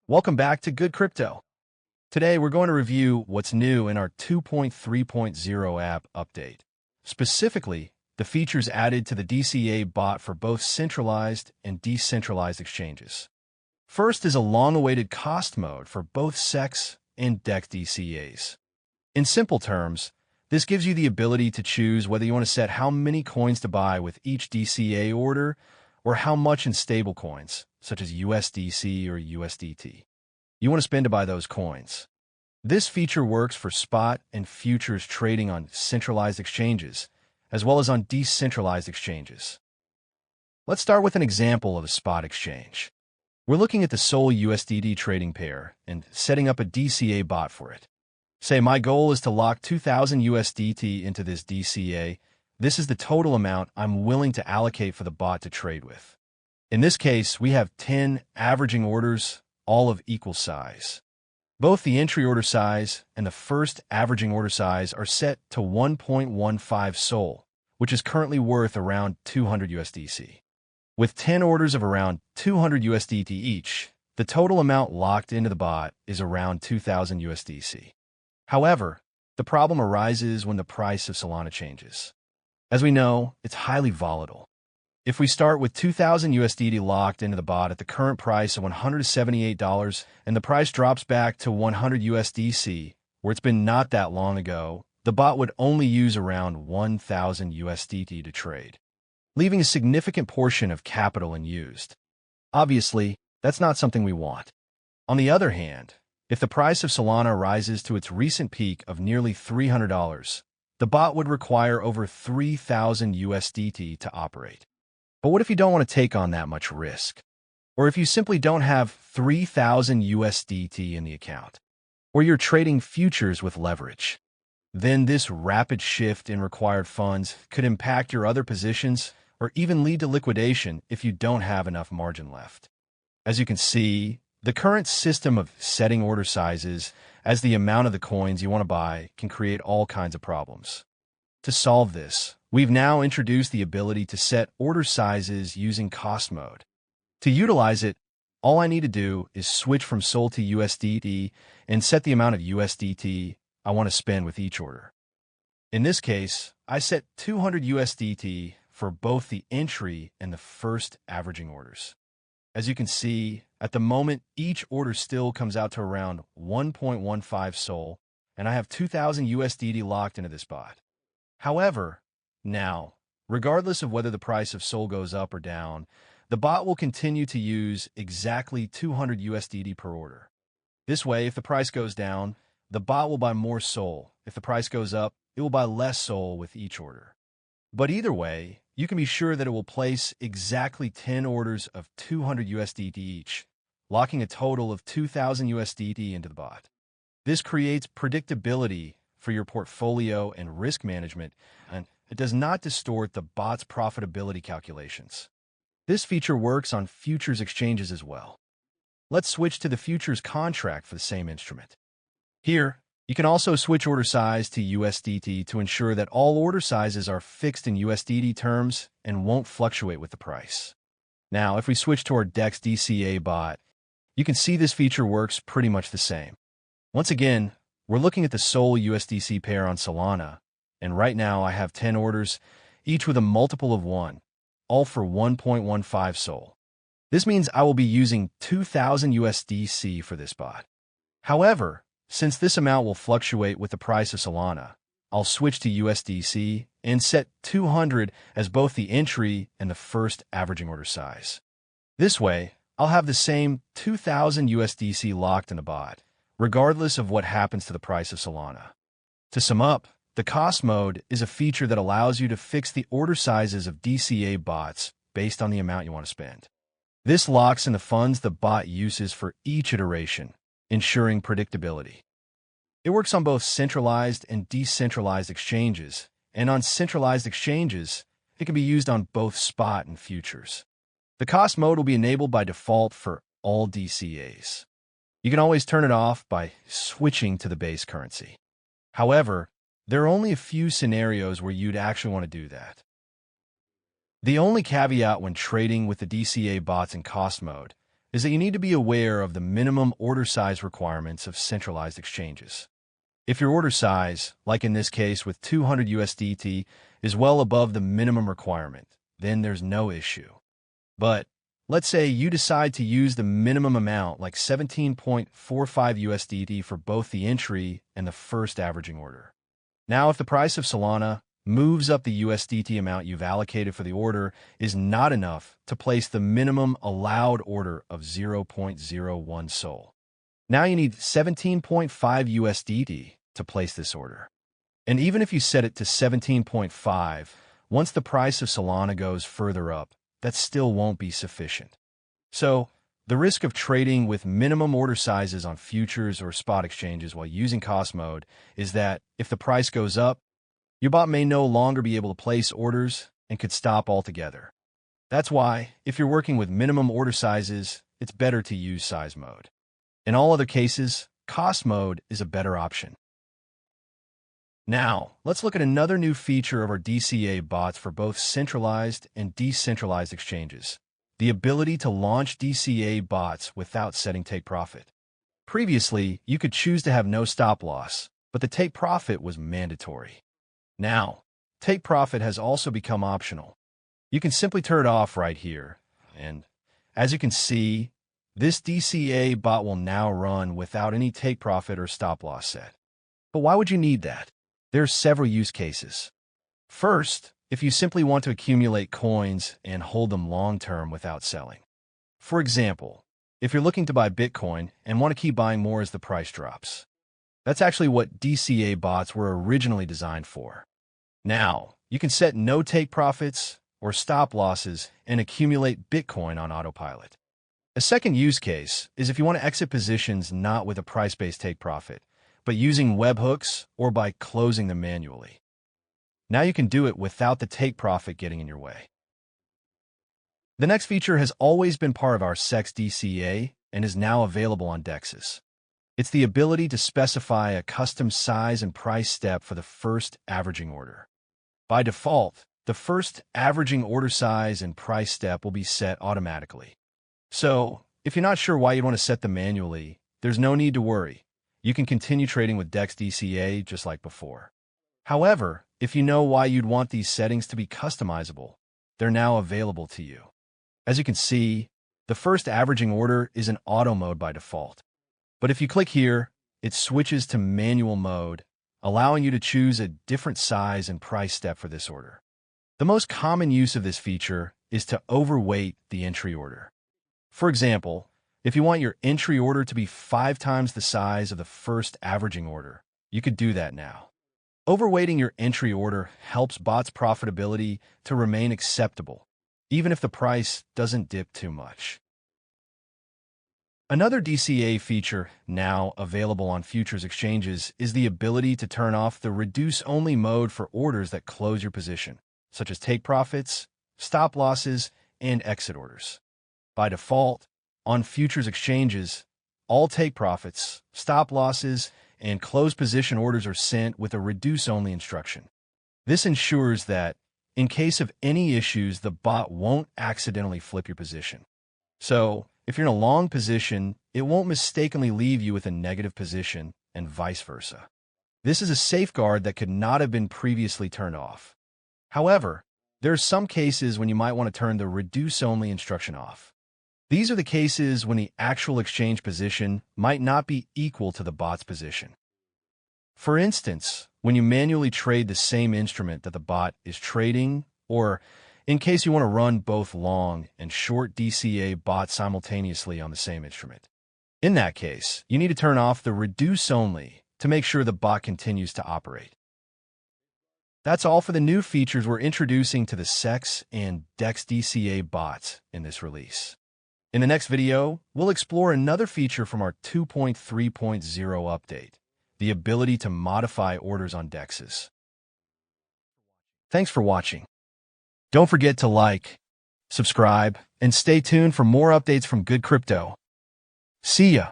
Welcome back to Good Crypto. Today we're going to review what's new in our 2.3.0 app update. Specifically, the features added to the DCA bot for both centralized and decentralized exchanges. First is a long-awaited cost mode for both SEX and DEX DCAs. In simple terms, this gives you the ability to choose whether you want to set how many coins to buy with each DCA order or how much in stablecoins, such as USDC or USDT, you want to spend to buy those coins. This feature works for spot and futures trading on centralized exchanges, as well as on decentralized exchanges. Let's start with an example of a spot exchange. We're looking at the Sol USDT trading pair and setting up a DCA bot for it. Say my goal is to lock 2,000 USDT into this DCA. This is the total amount I'm willing to allocate for the bot to trade with. In this case, we have 10 averaging orders, all of equal size. Both the entry order size and the first averaging order size are set to 1.15 SOL, which is currently worth around 200 USDC. With 10 orders of around 200 USDT each, the total amount locked into the bot is around 2,000 USDC. However, the problem arises when the price of Solana changes. As we know, it's highly volatile. If we start with 2,000 USDT locked into the bot at the current price of $178 and the price drops back to 100 USDC, where it's been not that long ago, the bot would only use around 1,000 USDT to trade, leaving a significant portion of capital unused. Obviously, that's not something we want. On the other hand, if the price of Solana rises to its recent peak of nearly $300, the bot would require over 3,000 USDT to operate. But what if you don't want to take on that much risk? Or if you simply don't have 3,000 USDT in the account? Or you're trading futures with leverage? Then this rapid shift in required funds could impact your other positions or even lead to liquidation if you don't have enough margin left. As you can see, the current system of setting order sizes as the amount of the coins you want to buy can create all kinds of problems. To solve this, we've now introduced the ability to set order sizes using cost mode. To utilize it, all I need to do is switch from SOL to USDT and set the amount of USDT I want to spend with each order. In this case, I set 200 USDT for both the entry and the first averaging orders. As you can see, at the moment, each order still comes out to around 1.15 SOL, and I have 2,000 USDT locked into this bot. However, now, regardless of whether the price of SOL goes up or down, the bot will continue to use exactly 200 USDT per order. This way, if the price goes down, the bot will buy more SOL. If the price goes up, it will buy less SOL with each order. But either way, you can be sure that it will place exactly 10 orders of 200 USDT each, locking a total of 2,000 USDT into the bot. This creates predictability for your portfolio and risk management, and it does not distort the bot's profitability calculations. This feature works on futures exchanges as well. Let's switch to the futures contract for the same instrument. Here, you can also switch order size to USDT to ensure that all order sizes are fixed in USDT terms and won't fluctuate with the price. Now, if we switch to our DEX DCA bot, you can see this feature works pretty much the same. Once again, we're looking at the Sol USDC pair on Solana, and right now I have 10 orders, each with a multiple of 1, all for 1.15 SOL. This means I will be using 2,000 USDC for this bot. However, since this amount will fluctuate with the price of Solana, I'll switch to USDC and set 200 as both the entry and the first averaging order size. This way, I'll have the same 2,000 USDC locked in the bot, regardless of what happens to the price of Solana. To sum up, the cost mode is a feature that allows you to fix the order sizes of DCA bots based on the amount you want to spend. This locks in the funds the bot uses for each iteration, ensuring predictability. It works on both centralized and decentralized exchanges, and on centralized exchanges, it can be used on both spot and futures. The cost mode will be enabled by default for all DCAs. You can always turn it off by switching to the base currency. However, there are only a few scenarios where you'd actually want to do that. The only caveat when trading with the DCA bots in cost mode is that you need to be aware of the minimum order size requirements of centralized exchanges. If your order size, like in this case with 200 USDT, is well above the minimum requirement, then there's no issue. But let's say you decide to use the minimum amount, like 17.45 USDT for both the entry and the first averaging order. Now, if the price of Solana moves up, the USDT amount you've allocated for the order is not enough to place the minimum allowed order of 0.01 SOL. Now you need 17.5 USDT to place this order. And even if you set it to 17.5, once the price of Solana goes further up, that still won't be sufficient. So, the risk of trading with minimum order sizes on futures or spot exchanges while using cost mode is that if the price goes up, your bot may no longer be able to place orders and could stop altogether. That's why, if you're working with minimum order sizes, it's better to use size mode. In all other cases, cost mode is a better option. Now, let's look at another new feature of our DCA bots for both centralized and decentralized exchanges: the ability to launch DCA bots without setting take profit. Previously, you could choose to have no stop loss, but the take profit was mandatory. Now, take profit has also become optional. You can simply turn it off right here, and as you can see, this DCA bot will now run without any take profit or stop loss set. But why would you need that? There are several use cases. First, if you simply want to accumulate coins and hold them long-term without selling. For example, if you're looking to buy Bitcoin and want to keep buying more as the price drops. That's actually what DCA bots were originally designed for. Now, you can set no take profits or stop losses and accumulate Bitcoin on autopilot. A second use case is if you want to exit positions not with a price-based take profit, but using webhooks or by closing them manually. Now you can do it without the take profit getting in your way. The next feature has always been part of our CEX DCA and is now available on DEXs. It's the ability to specify a custom size and price step for the first averaging order. By default, the first averaging order size and price step will be set automatically. So, if you're not sure why you'd want to set them manually, there's no need to worry. You can continue trading with DEX DCA just like before. However, if you know why you'd want these settings to be customizable, they're now available to you. As you can see, the first averaging order is in auto mode by default. But if you click here, it switches to manual mode, allowing you to choose a different size and price step for this order. The most common use of this feature is to overweight the entry order. For example, if you want your entry order to be 5 times the size of the first averaging order, you could do that now. Overweighting your entry order helps bots' profitability to remain acceptable, even if the price doesn't dip too much. Another DCA feature now available on futures exchanges is the ability to turn off the reduce-only mode for orders that close your position, such as take profits, stop losses, and exit orders. By default, on futures exchanges, all take profits, stop losses, and close position orders are sent with a reduce-only instruction. This ensures that, in case of any issues, the bot won't accidentally flip your position. So, if you're in a long position, it won't mistakenly leave you with a negative position, and vice versa. This is a safeguard that could not have been previously turned off. However, there are some cases when you might want to turn the reduce-only instruction off. These are the cases when the actual exchange position might not be equal to the bot's position. For instance, when you manually trade the same instrument that the bot is trading, or in case you want to run both long and short DCA bots simultaneously on the same instrument. In that case, you need to turn off the reduce only to make sure the bot continues to operate. That's all for the new features we're introducing to the CEX and DEX DCA bots in this release. In the next video, we'll explore another feature from our 2.3.0 update, the ability to modify orders on DEXs. Thanks for watching. Don't forget to like, subscribe, and stay tuned for more updates from Good Crypto. See ya!